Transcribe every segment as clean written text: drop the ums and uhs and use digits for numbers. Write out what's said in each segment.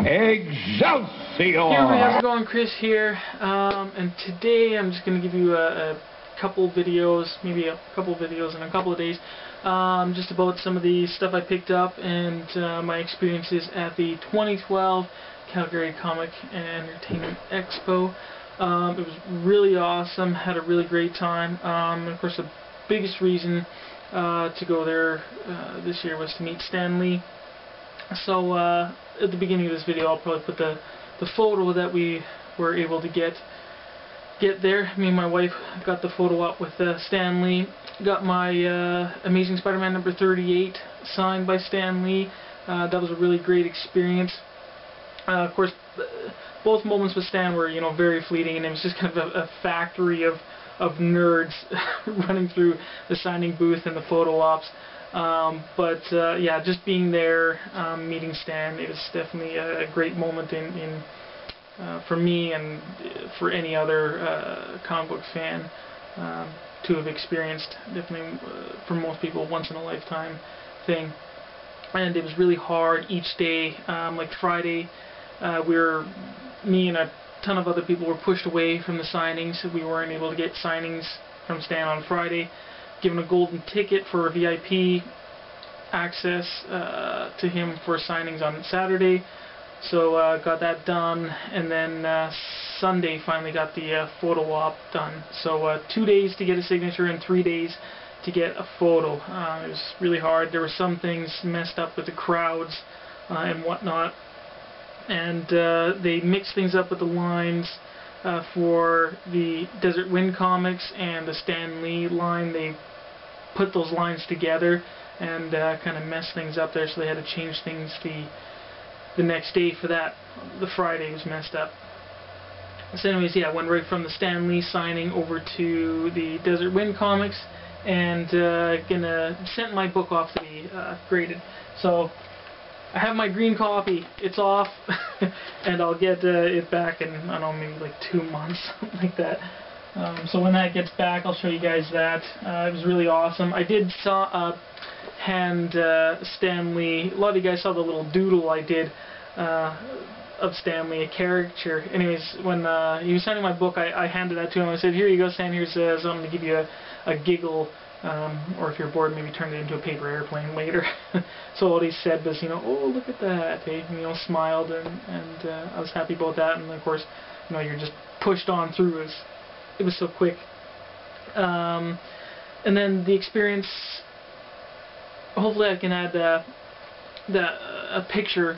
Excelsior! Hey everybody, how's it going? Chris here, and today I'm just going to give you a couple videos, maybe a couple videos in a couple of days, just about some of the stuff I picked up and my experiences at the 2012 Calgary Comic and Entertainment Expo. It was really awesome, had a really great time, and of course the biggest reason to go there this year was to meet Stan Lee. So at the beginning of this video I'll probably put the photo that we were able to get there. Me and my wife got the photo up with Stan Lee. Got my Amazing Spider-Man number 38 signed by Stan Lee. That was a really great experience. Of course, both moments with Stan were, very fleeting, and it was just kind of a factory of nerds running through the signing booth and the photo ops. Yeah, just being there, meeting Stan, it was definitely a great moment for me and for any other comic book fan to have experienced. Definitely for most people, once in a lifetime thing. And it was really hard each day. Like Friday, me and a ton of other people were pushed away from the signings. We weren't able to get signings from Stan on Friday. Given a golden ticket for VIP access to him for signings on Saturday, so got that done, and then Sunday finally got the photo op done. So 2 days to get a signature and 3 days to get a photo. It was really hard. There were some things messed up with the crowds and whatnot, and they mixed things up with the lines. For the Desert Wind comics and the Stan Lee line, they put those lines together and kind of messed things up there, so they had to change things the next day for that. The Friday was messed up. So anyways, yeah, I went right from the Stan Lee signing over to the Desert Wind comics, and gonna send my book off to be graded. So I have my green copy. It's off, and I'll get it back in, I don't know, maybe like 2 months, something like that. So when that gets back, I'll show you guys that. It was really awesome. I did hand Stan Lee. A lot of you guys saw the little doodle I did of Stan Lee, a caricature. Anyways, when he was signing my book, I handed that to him. I said, "Here you go, Stan. Here's something to give you a giggle." Or if you're bored, maybe turn it into a paper airplane later. So what he said was, "Oh, look at that," and smiled, and I was happy about that. And of course, you're just pushed on through. It was so quick. And then the experience. Hopefully, I can add a picture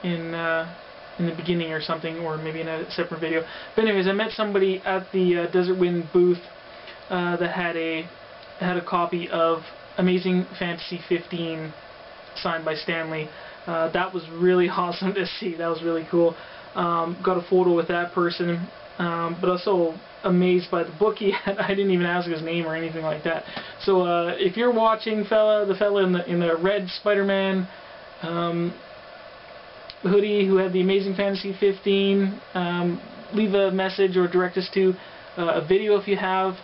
in the beginning or something, or maybe in a separate video. But anyways, I met somebody at the Desert Wind booth that had a copy of Amazing Fantasy 15 signed by Stan Lee. That was really awesome to see. That was really cool. Got a photo with that person, but also amazed by the book he had. I didn't even ask his name or anything like that. So if you're watching, the fella in the red Spider-Man hoodie who had the Amazing Fantasy 15, leave a message or direct us to a video if you have,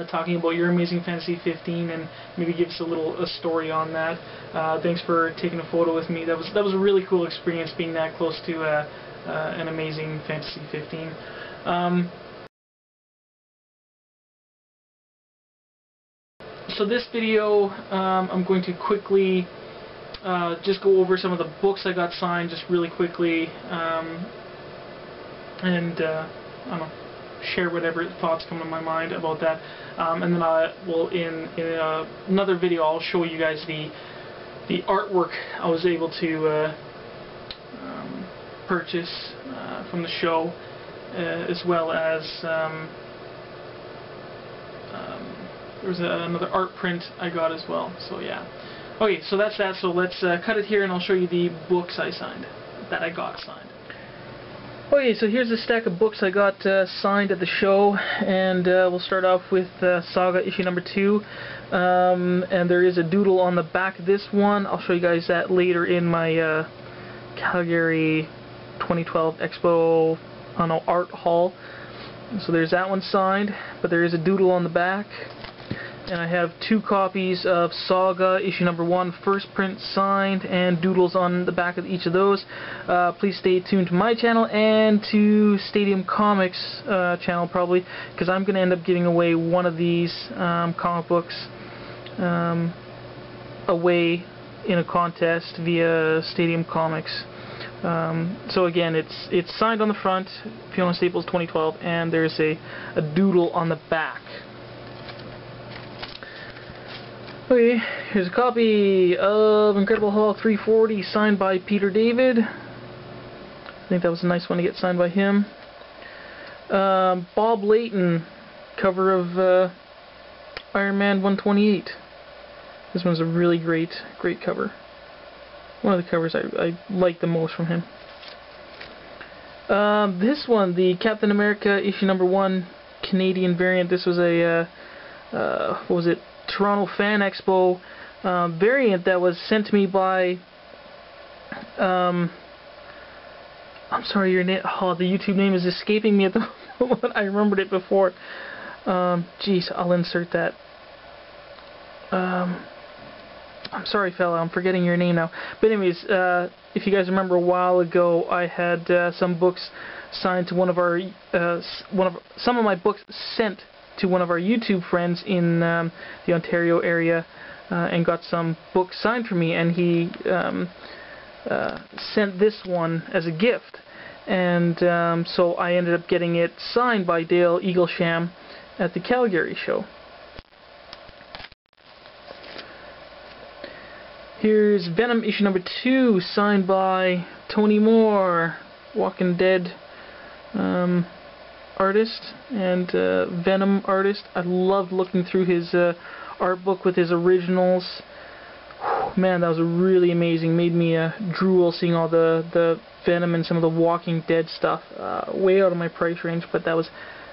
talking about your Amazing Fantasy 15, and maybe give us a story on that. Thanks for taking a photo with me. That was a really cool experience, being that close to an Amazing Fantasy 15. So this video, I'm going to quickly just go over some of the books I got signed, just really quickly, and I don't know, share whatever thoughts come to my mind about that, and then I will in another video I'll show you guys the artwork I was able to purchase from the show, as well as there was another art print I got as well. So yeah. Okay, so that's that. So let's cut it here, and I'll show you the books I got signed. Okay, so here's a stack of books I got signed at the show, and we'll start off with Saga issue number 2, and there is a doodle on the back of this one. I'll show you guys that later in my Calgary 2012 Expo art haul. So there's that one signed, but there is a doodle on the back. and I have 2 copies of Saga issue number 1, first print signed, and doodles on the back of each of those. Please stay tuned to my channel and to Stadium Comics channel probably, because I'm going to end up giving away one of these comic books away in a contest via Stadium Comics. So again, it's signed on the front, Fiona Staples 2012, and there's a doodle on the back. Okay, here's a copy of Incredible Hulk 340 signed by Peter David. I think that was a nice one to get signed by him. Bob Layton, cover of Iron Man 128. This one's a really great cover. One of the covers I like the most from him. This one, the Captain America issue number 1 Canadian variant. This was a what was it? Toronto Fan Expo variant that was sent to me by I'm sorry, your name. Oh, the YouTube name is escaping me at the moment. I remembered it before. Jeez, I'll insert that. I'm sorry, fella, I'm forgetting your name now. But anyways, if you guys remember, a while ago, I had some books signed to one of our some of my books sent to one of our YouTube friends in the Ontario area, and got some books signed for me, and he sent this one as a gift, and so I ended up getting it signed by Dale Eaglesham at the Calgary show. Here's Venom issue number 2 signed by Tony Moore, Walking Dead artist and Venom artist. I loved looking through his art book with his originals. Man, that was really amazing. Made me drool seeing all the Venom and some of the Walking Dead stuff. Way out of my price range, but it was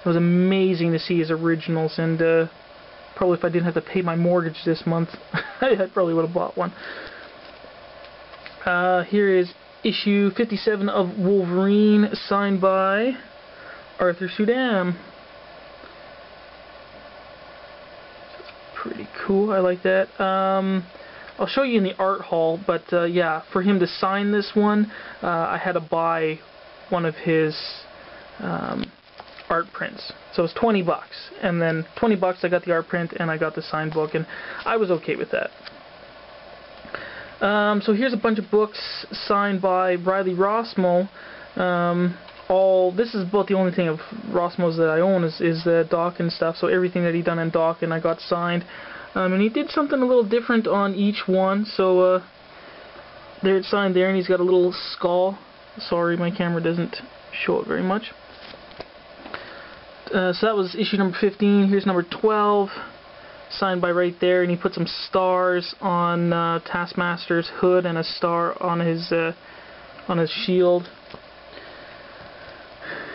amazing to see his originals. And probably if I didn't have to pay my mortgage this month, I probably would have bought one. Here is issue 57 of Wolverine, signed by Arthur Sudam. Pretty cool. I like that. I'll show you in the art hall, but yeah, for him to sign this one, I had to buy one of his art prints. So it's $20, and then $20 I got the art print and I got the signed book, and I was okay with that. So here's a bunch of books signed by Riley Rossmo. This is about the only thing of Rossmo's that I own is the Doc and stuff. So everything that he done in Doc and I got signed. And he did something a little different on each one. So there it's signed there, and he's got a little skull. Sorry, my camera doesn't show it very much. So that was issue number 15. Here's number 12, signed by right there, and he put some stars on Taskmaster's hood and a star on his shield.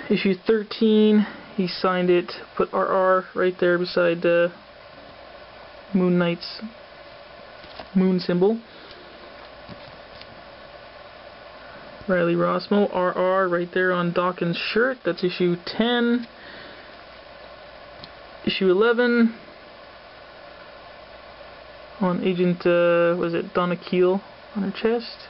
Issue 13, he signed it, put RR right there beside Moon Knight's moon symbol. Riley Rossmo, RR right there on Dawkins' shirt. That's issue 10. Issue 11 on Agent, was it Donna Keel on her chest?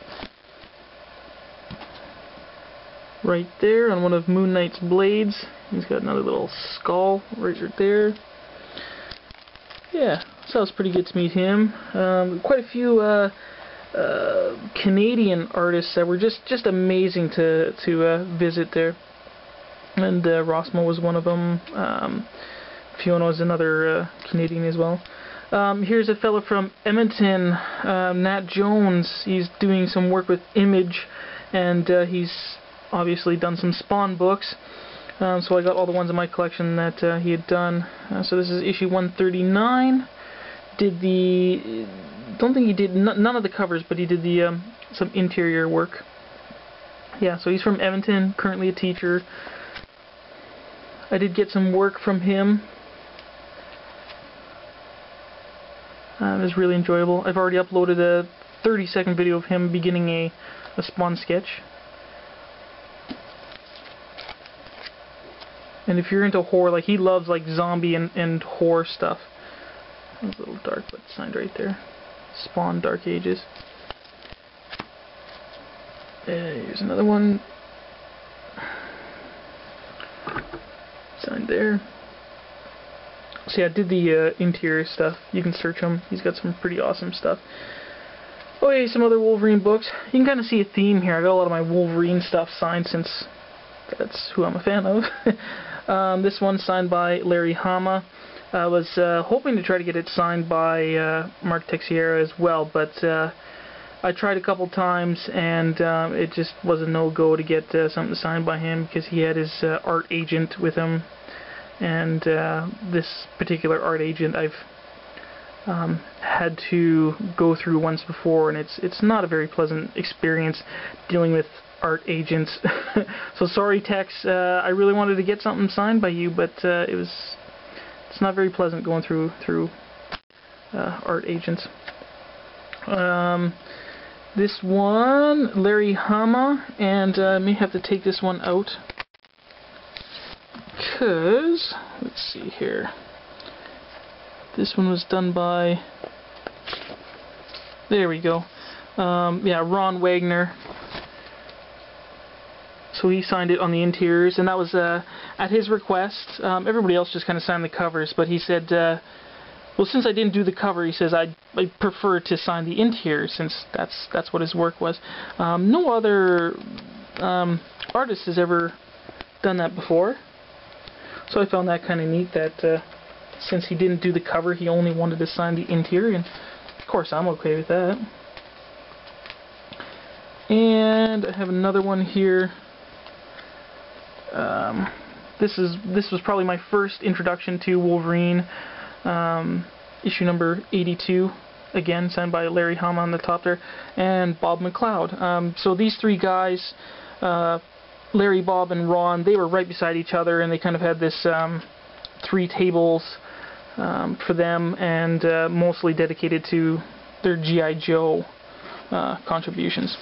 Right there on one of Moon Knight's blades. He's got another little skull right there. Yeah, so it was pretty good to meet him. Quite a few Canadian artists that were just amazing to visit there. And Rossmo was one of them. Fiona was another Canadian as well. Here's a fellow from Edmonton, Nat Jones. He's doing some work with Image, and he's obviously done some Spawn books. So I got all the ones in my collection that he had done. So this is issue 139. Don't think he did none of the covers, but he did some interior work. Yeah, so he's from Edmonton, currently a teacher. I did get some work from him. It was really enjoyable. I've already uploaded a 30-second video of him beginning a Spawn sketch. And if you're into horror, like he loves like zombie and horror stuff. That was a little dark, but signed right there. Spawn Dark Ages. Here's another one. Signed there. So yeah, I did the interior stuff. You can search him. He's got some pretty awesome stuff. Oh yeah, some other Wolverine books. You can kind of see a theme here. I got a lot of my Wolverine stuff signed since that's who I'm a fan of. This one signed by Larry Hama. I was hoping to try to get it signed by Mark Texiera as well, but I tried a couple times and it just was a no-go to get something signed by him because he had his art agent with him. And this particular art agent I've had to go through once before, and it's not a very pleasant experience dealing with art agents. So sorry, Tex. I really wanted to get something signed by you, but it's not very pleasant going through art agents. This one, Larry Hama, and I may have to take this one out. Because, let's see here, this one was done by, there we go, yeah, Ron Wagner. So he signed it on the interiors, and that was at his request. Everybody else just kind of signed the covers, but he said, well, since I didn't do the cover, he says I prefer to sign the interiors, since that's what his work was. No other artist has ever done that before. So I found that kind of neat that since he didn't do the cover, he only wanted to sign the interior, and of course I'm okay with that. And I have another one here. This was probably my first introduction to Wolverine. Issue number 82, again signed by Larry Hama on the top there, and Bob McLeod. So these three guys, Larry, Bob, and Ron, they were right beside each other, and they kind of had this 3 tables for them, and mostly dedicated to their G.I. Joe contributions.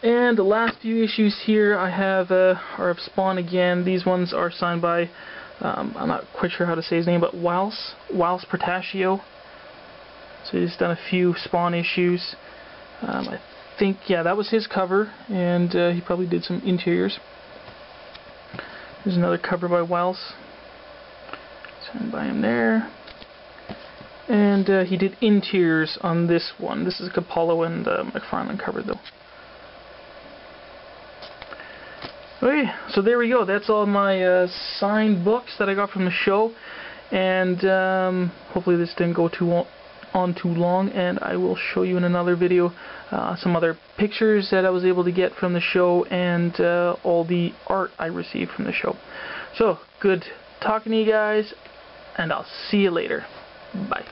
And the last few issues here I have are of Spawn again. These ones are signed by, I'm not quite sure how to say his name, but Wals Portaccio. So he's done a few Spawn issues. I think, yeah, that was his cover, and he probably did some interiors. There's another cover by Wals, signed by him there. And he did interiors on this one. This is Capallo and McFarlane cover, though. Okay, so there we go. That's all my signed books that I got from the show, and hopefully this didn't go on too long, and I will show you in another video some other pictures that I was able to get from the show, and all the art I received from the show. So, good talking to you guys, and I'll see you later. Bye.